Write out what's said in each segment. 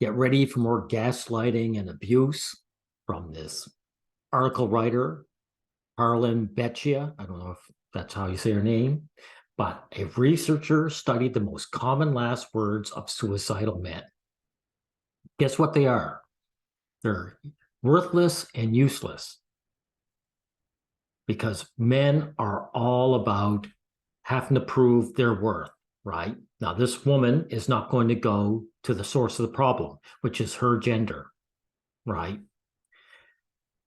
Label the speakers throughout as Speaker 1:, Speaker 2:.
Speaker 1: Get ready for more gaslighting and abuse from this article writer, Harlan Beccia. I don't know if that's how you say her name, but a researcher studied the most common last words of suicidal men. Guess what they are? They're worthless and useless because men are all about having to prove their worth, right? Now, this woman is not going to go to the source of the problem, which is her gender, right?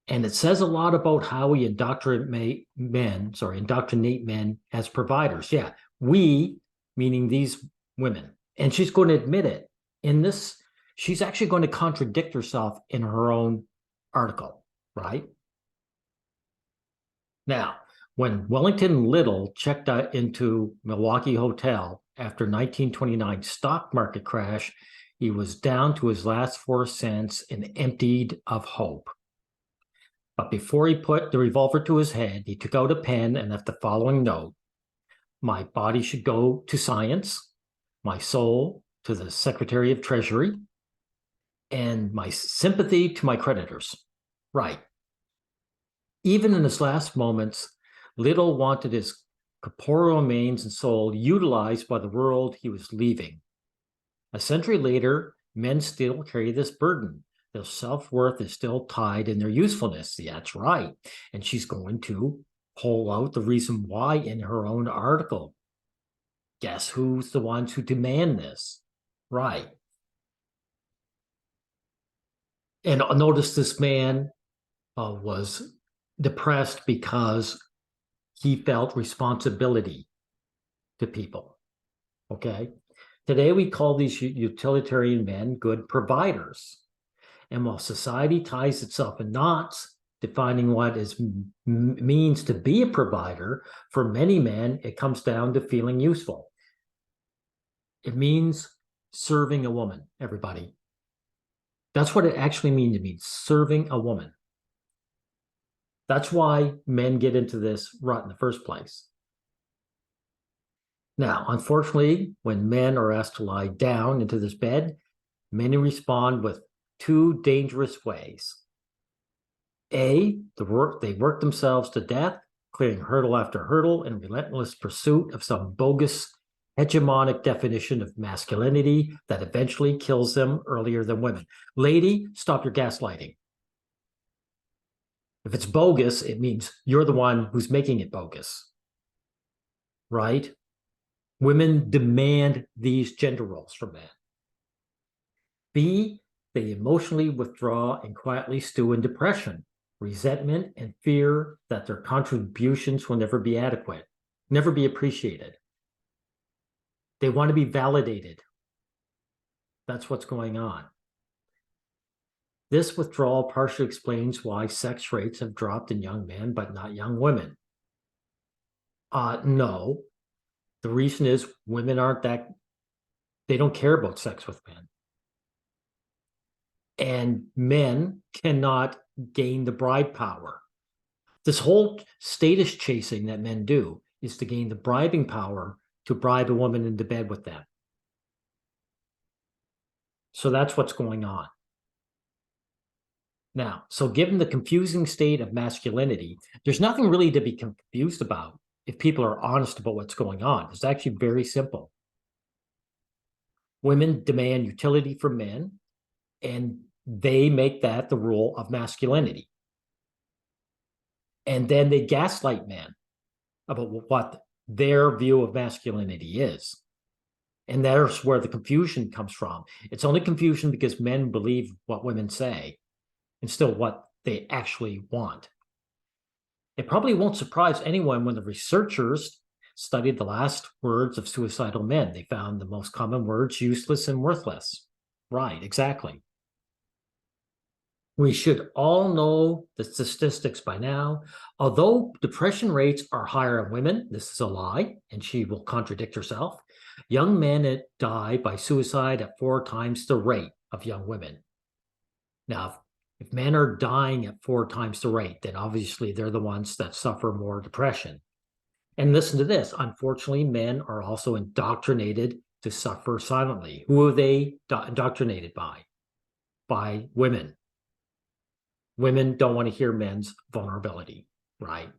Speaker 1: And it says a lot about how we indoctrinate men as providers. Yeah, we, meaning these women. And she's going to admit it. In this, she's actually going to contradict herself in her own article, right? Now, when Wellington Little checked out into Milwaukee Hotel after 1929 stock market crash, he was down to his last 4 cents and emptied of hope. But before he put the revolver to his head, he took out a pen and left the following note. My body should go to science, my soul to the Secretary of Treasury, and my sympathy to my creditors. Right. Even in his last moments, Little wanted his corporeal remains and soul utilized by the world he was leaving. A century later, men still carry this burden. Their self-worth is still tied in their usefulness. Yeah, that's right. And she's going to pull out the reason why in her own article. Guess who's the ones who demand this? Right. And notice this man was depressed because he felt responsibility to people. Okay. Today, we call these utilitarian men good providers. And while society ties itself in knots, defining what it means to be a provider, for many men, it comes down to feeling useful. It means serving a woman, everybody. That's what it actually means. It means serving a woman. That's why men get into this rut in the first place. Now, unfortunately, when men are asked to lie down into this bed, many respond with two dangerous ways. A, they work themselves to death, clearing hurdle after hurdle in relentless pursuit of some bogus hegemonic definition of masculinity that eventually kills them earlier than women. Lady, stop your gaslighting. If it's bogus, it means you're the one who's making it bogus, right? Women demand these gender roles from men. B, they emotionally withdraw and quietly stew in depression, resentment, and fear that their contributions will never be adequate, never be appreciated. They want to be validated. That's what's going on. This withdrawal partially explains why sex rates have dropped in young men, but not young women. No. The reason is women they don't care about sex with men. And men cannot gain the bribe power. This whole status chasing that men do is to gain the bribing power to bribe a woman into bed with them. So that's what's going on. Now, so given the confusing state of masculinity, there's nothing really to be confused about if people are honest about what's going on. It's actually very simple. Women demand utility from men, and they make that the rule of masculinity. And then they gaslight men about what their view of masculinity is. And there's where the confusion comes from. It's only confusion because men believe what women say instead of what they actually want. It probably won't surprise anyone when the researchers studied the last words of suicidal men. They found the most common words useless and worthless. Right, exactly. We should all know the statistics by now. Although depression rates are higher in women, this is a lie, and she will contradict herself. Young men die by suicide at 4 times the rate of young women. Now, if men are dying at 4 times the rate, then obviously they're the ones that suffer more depression. And listen to this. Unfortunately, men are also indoctrinated to suffer silently. Who are they indoctrinated by? by women. Women don't want to hear men's vulnerability, right?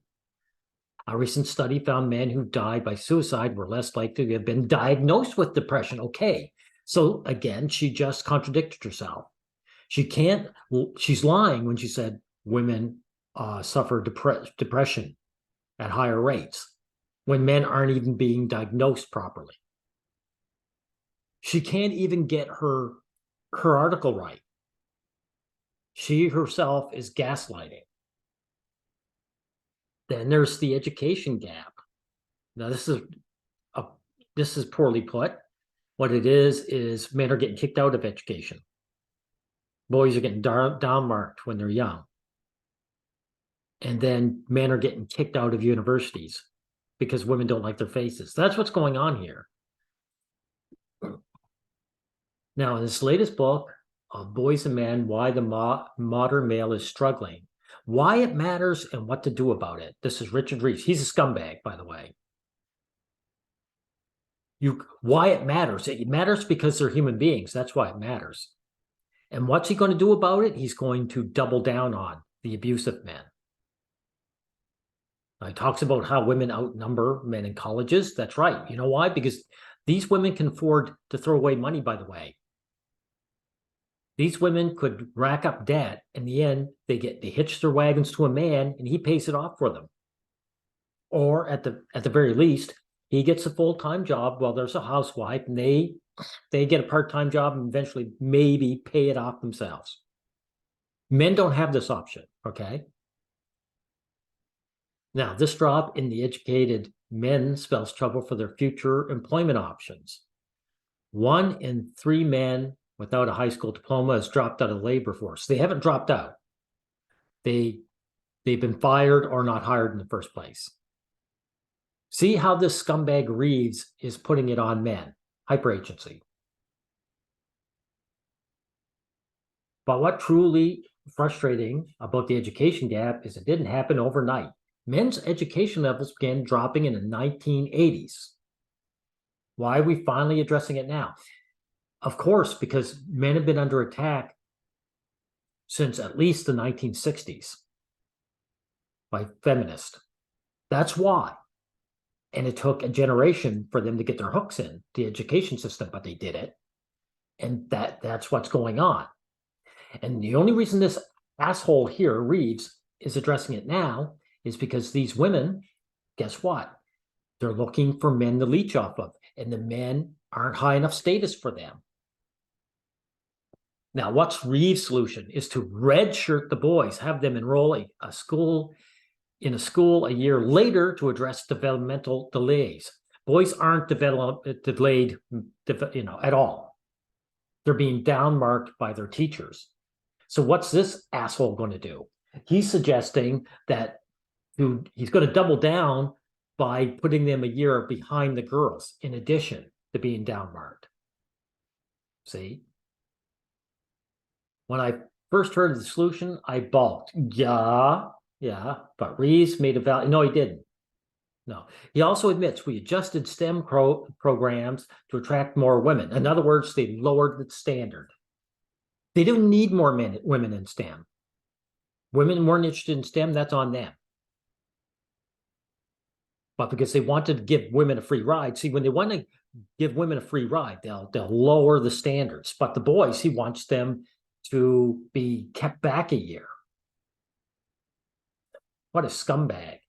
Speaker 1: A recent study found men who died by suicide were less likely to have been diagnosed with depression. Okay, so again, she just contradicted herself. She's lying when she said women suffer depression at higher rates when men aren't even being diagnosed properly. She can't even get her article right. She herself is gaslighting. Then there's the education gap. Now this is poorly put. What it is men are getting kicked out of education. Boys are getting downmarked when they're young. And then men are getting kicked out of universities because women don't like their faces. That's what's going on here. Now, in this latest book, Boys and Men, Why the Modern Male is Struggling, why it matters and what to do about it. This is Richard Reeves. He's a scumbag, by the way. Why it matters. It matters because they're human beings. That's why it matters. And what's he going to do about it? He's going to double down on the abuse of men. He talks about how women outnumber men in colleges. That's right. You know why? Because these women can afford to throw away money, by the way. These women could rack up debt. In the end, they hitch their wagons to a man and he pays it off for them. Or at the very least, he gets a full-time job while there's a housewife and they get a part-time job and eventually maybe pay it off themselves. Men don't have this option, okay? Now, this drop in the educated men spells trouble for their future employment options. 1 in 3 men without a high school diploma has dropped out of the labor force. They haven't dropped out. They've been fired or not hired in the first place. See how this scumbag Reeves is putting it on men. Hyperagency. But what truly frustrating about the education gap is it didn't happen overnight. Men's education levels began dropping in the 1980s. Why are we finally addressing it now? Of course, because men have been under attack since at least the 1960s by feminists. That's why. And it took a generation for them to get their hooks in the education system, but they did it. And that's what's going on. And the only reason this asshole here, Reeves, is addressing it now is because these women, guess what? They're looking for men to leech off of, and the men aren't high enough status for them. Now, what's Reeves' solution is to redshirt the boys, have them enroll in a school a year later to address developmental delays. Boys aren't delayed, at all. They're being downmarked by their teachers. So what's this asshole going to do? He's suggesting that he's going to double down by putting them a year behind the girls in addition to being downmarked. See? When I first heard of the solution, I balked. Yeah, but Reeves made a value. No, he didn't. No. He also admits we adjusted STEM programs to attract more women. In other words, they lowered the standard. They didn't need more women in STEM. Women weren't interested in STEM, that's on them. But because they wanted to give women a free ride, see, when they want to give women a free ride, they'll lower the standards. But the boys, he wants them to be kept back a year. What a scumbag.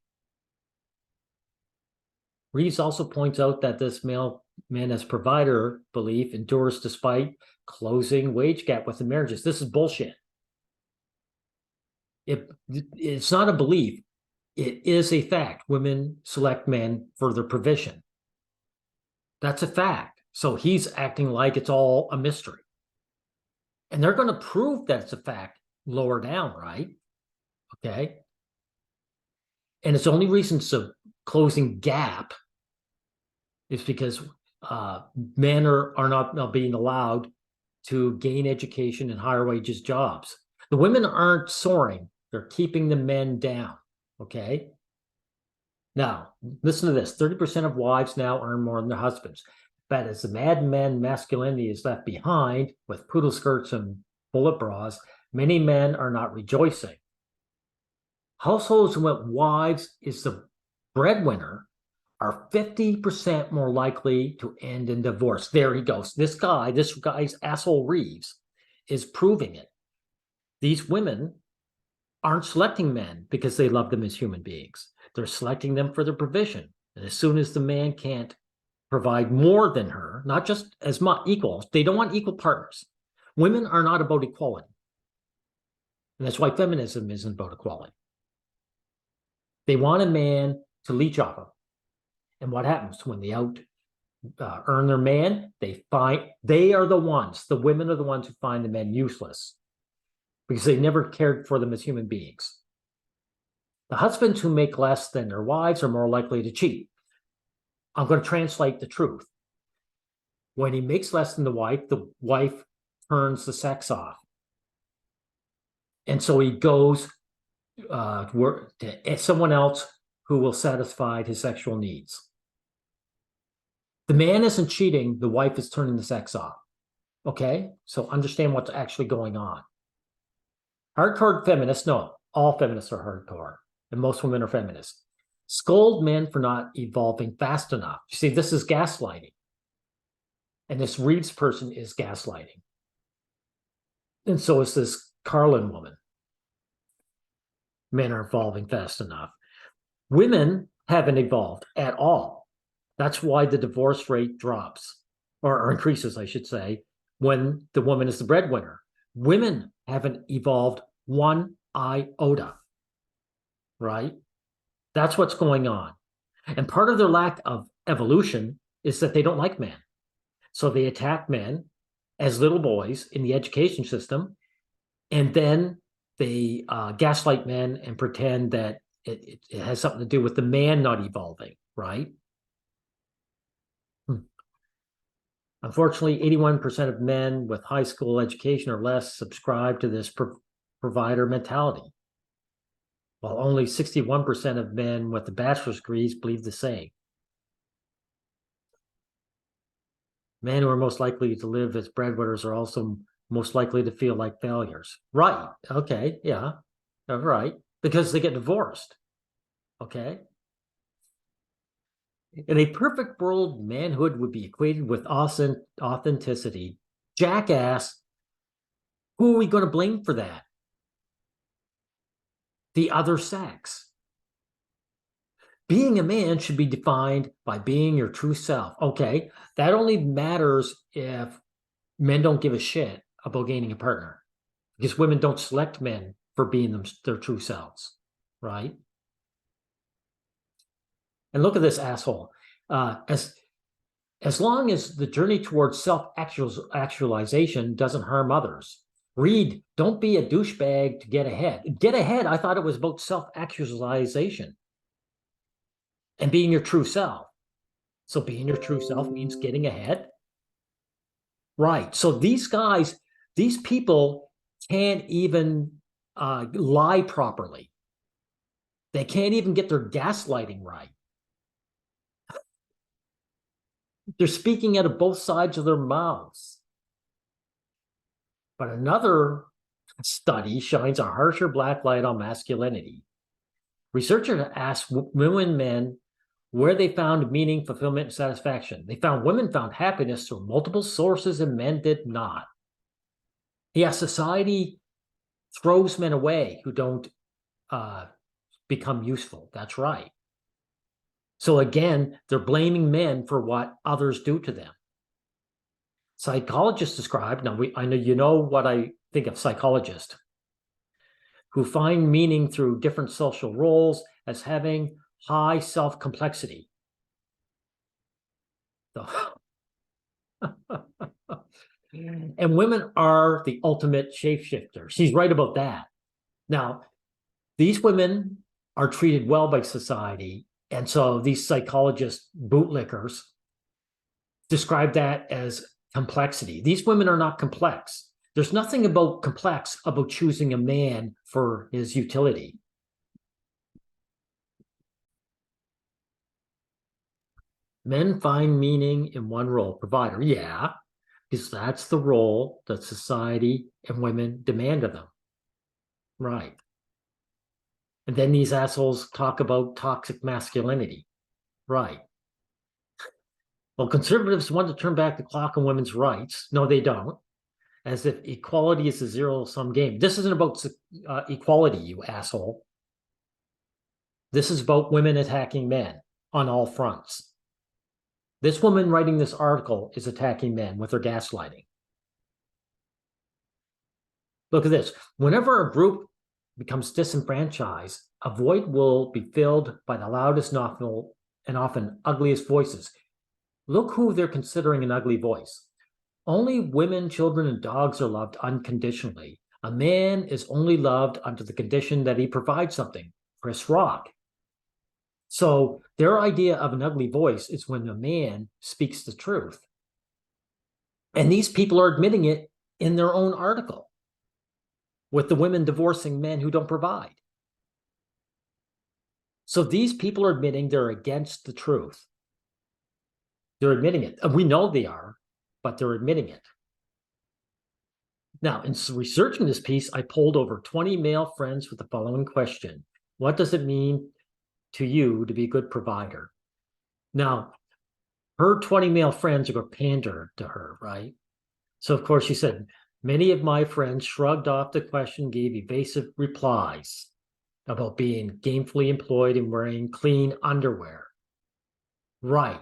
Speaker 1: Reeves also points out that this male man as provider belief endures despite closing wage gap within marriages. This is bullshit. It's not a belief. It is a fact. Women select men for their provision. That's a fact. So he's acting like it's all a mystery. And they're going to prove that it's a fact lower down, right? Okay. And it's the only reason it's a closing gap is because men are not being allowed to gain education and higher wages jobs. The women aren't soaring. They're keeping the men down. Okay. Now, listen to this. 30% of wives now earn more than their husbands. But as the Mad Men masculinity is left behind with poodle skirts and bullet bras, many men are not rejoicing. Households in which wives is the breadwinner are 50% more likely to end in divorce. There he goes. This guy's asshole Reeves is proving it. These women aren't selecting men because they love them as human beings. They're selecting them for their provision. And as soon as the man can't provide more than her, not just as much equal, they don't want equal partners. Women are not about equality. And that's why feminism isn't about equality. They want a man to leech off of. And what happens when they earn their man? The women are the ones who find the men useless because they never cared for them as human beings. The husbands who make less than their wives are more likely to cheat. I'm going to translate the truth. When he makes less than the wife turns the sex off. And so he goes to someone else who will satisfy his sexual needs. The man isn't cheating, the wife is turning the sex off. Okay? So understand what's actually going on. Hardcore feminists, no, all feminists are hardcore, and most women are feminists. Scold men for not evolving fast enough. You see, this is gaslighting. And this Reeves person is gaslighting. And so is this Carlin woman. Men are evolving fast enough. Women haven't evolved at all. That's why the divorce rate drops, or increases, I should say, when the woman is the breadwinner. Women haven't evolved one iota, right? That's what's going on. And part of their lack of evolution is that they don't like men. So they attack men as little boys in the education system, and then they gaslight men and pretend that it has something to do with the man not evolving, right? Unfortunately, 81% of men with high school education or less subscribe to this provider mentality, while only 61% of men with the bachelor's degrees believe the same. Men who are most likely to live as breadwinners are also most likely to feel like failures. Right. Okay. Yeah. Right. Because they get divorced. Okay. In a perfect world, manhood would be equated with authenticity. Jackass, who are we going to blame for that? The other sex. Being a man should be defined by being your true self. Okay, that only matters if men don't give a shit about gaining a partner, because women don't select men for being their true selves, right? And look at this asshole. As long as the journey towards self-actualization doesn't harm others. Read, don't be a douchebag to get ahead. Get ahead, I thought it was about self-actualization and being your true self. So being your true self means getting ahead? Right. So these guys, these people can't even lie properly. They can't even get their gaslighting right. They're speaking out of both sides of their mouths. But another study shines a harsher black light on masculinity. Researchers asked women and men where they found meaning, fulfillment, and satisfaction. They found women found happiness through multiple sources and men did not. Yeah, society throws men away who don't become useful. That's right. So again, they're blaming men for what others do to them. Psychologists describe, now I know you know what I think of psychologists, who find meaning through different social roles as having high self-complexity. And women are the ultimate shapeshifters. She's right about that. Now, these women are treated well by society, and so these psychologist bootlickers describe that as complexity. These women are not complex. There's nothing about complex about choosing a man for his utility. Men find meaning in one role, provider. Yeah, because that's the role that society and women demand of them. Right. And then these assholes talk about toxic masculinity. Right. Well, conservatives want to turn back the clock on women's rights. No, they don't. As if equality is a zero-sum game. This isn't about equality, you asshole. This is about women attacking men on all fronts. This woman writing this article is attacking men with her gaslighting. Look at this. Whenever a group becomes disenfranchised, a void will be filled by the loudest and often ugliest voices. Look who they're considering an ugly voice. Only women, children, and dogs are loved unconditionally. A man is only loved under the condition that he provides something. Chris Rock. So their idea of an ugly voice is when a man speaks the truth. And these people are admitting it in their own article, with the women divorcing men who don't provide. So these people are admitting they're against the truth. They're admitting it. We know they are, but they're admitting it. Now, in researching this piece, I polled over 20 male friends with the following question. What does it mean to you to be a good provider? Now, her 20 male friends are going to pander to her, right? So, of course, she said, many of my friends shrugged off the question, gave evasive replies about being gainfully employed and wearing clean underwear. Right.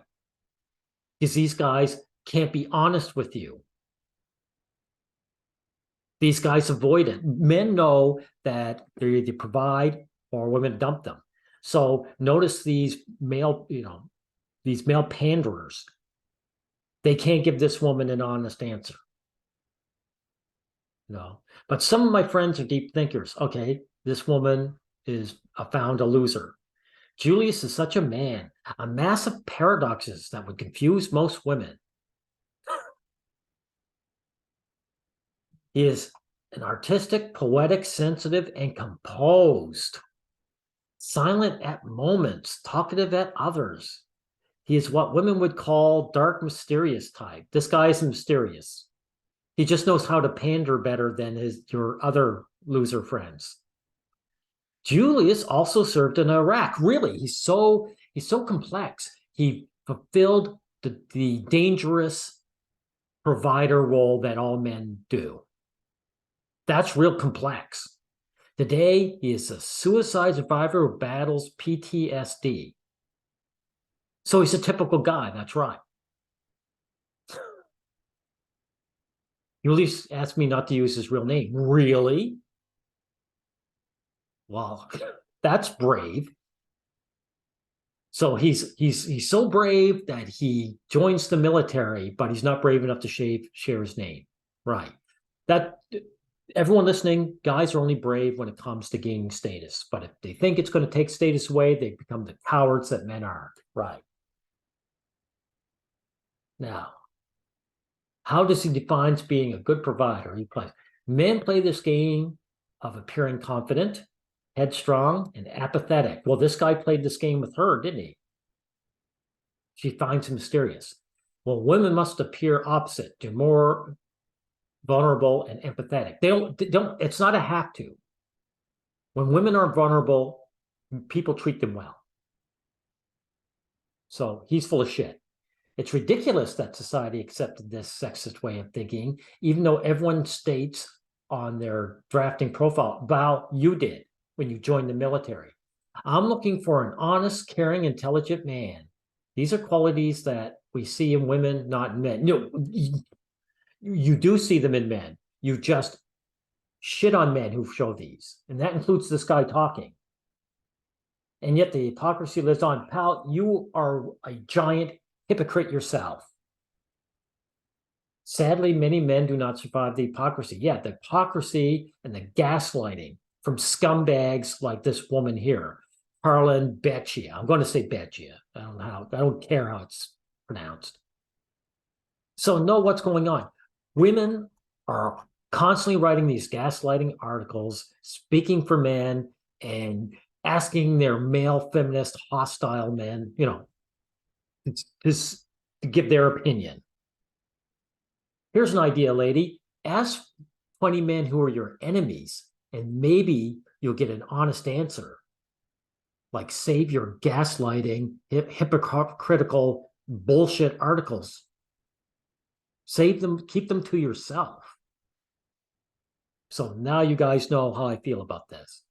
Speaker 1: Because these guys can't be honest with you. These guys avoid it. Men know that they either provide or women dump them. So notice these male, these male panderers. They can't give this woman an honest answer. No. But some of my friends are deep thinkers. Okay, this woman is found a loser. Julius is such a man, a mass of paradoxes that would confuse most women. He is an artistic, poetic, sensitive, and composed. Silent at moments, talkative at others. He is what women would call dark, mysterious type. This guy is mysterious. He just knows how to pander better than your other loser friends. Julius also served in Iraq. Really, he's so complex. He fulfilled the dangerous provider role that all men do. That's real complex. Today, he is a suicide survivor who battles PTSD. So he's a typical guy, that's right. Julius asked me not to use his real name. Really? Well, that's brave. So he's so brave that he joins the military, but he's not brave enough to share his name. Right. That everyone listening, guys are only brave when it comes to gaining status. But if they think it's going to take status away, they become the cowards that men aren't. Right. Now, how does he define being a good provider? He plays. Men play this game of appearing confident, headstrong, and apathetic. Well, this guy played this game with her, didn't he? She finds him mysterious. Well, women must appear opposite, to more vulnerable and empathetic. They don't, it's not a have to. When women are vulnerable, people treat them well. So he's full of shit. It's ridiculous that society accepted this sexist way of thinking, even though everyone states on their drafting profile, Val, you did when you joined the military. I'm looking for an honest, caring, intelligent man. These are qualities that we see in women, not in men. You do see them in men. You just shit on men who show these. And that includes this guy talking. And yet the hypocrisy lives on. Pal, you are a giant hypocrite yourself. Sadly, many men do not survive the hypocrisy. Yeah, the hypocrisy and the gaslighting from scumbags like this woman here, Harlan Beccia. I'm going to say Beccia. I don't care how it's pronounced. So know what's going on. Women are constantly writing these gaslighting articles, speaking for men, and asking their male feminist hostile men, to give their opinion. Here's an idea, lady. Ask 20 men who are your enemies, and maybe you'll get an honest answer. Like, save your gaslighting, hypocritical bullshit articles. Save them, keep them to yourself. So now you guys know how I feel about this.